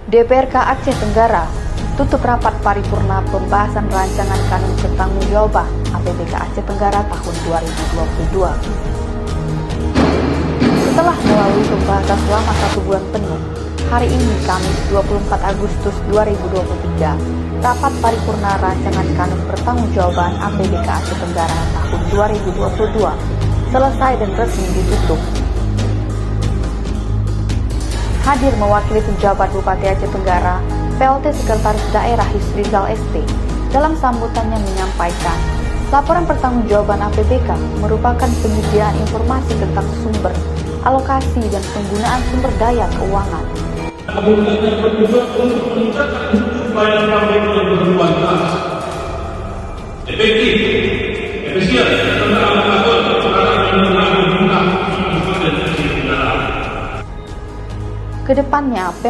DPRK Aceh Tenggara tutup rapat paripurna pembahasan rancangan kanun pertanggungjawaban APBK Aceh Tenggara tahun 2022. Setelah melalui pembahasan selama 1 bulan penuh, hari ini Kamis 24 Agustus 2023, rapat paripurna rancangan kanun pertanggungjawaban APBK Aceh Tenggara tahun 2022 selesai dan resmi ditutup. Hadir mewakili penjabat Bupati Aceh Tenggara, PLT Sekretaris Daerah Hisrizal ST, dalam sambutannya menyampaikan, laporan pertanggungjawaban APBK merupakan penyediaan informasi tentang sumber, alokasi, dan penggunaan sumber daya keuangan. Kemudian bertujuan untuk meningkatkan mutu pelayanan publik yang berkualitas, efektif, efisien, dan teratur terhadap penyelenggaraan jumlah dan Kedepannya,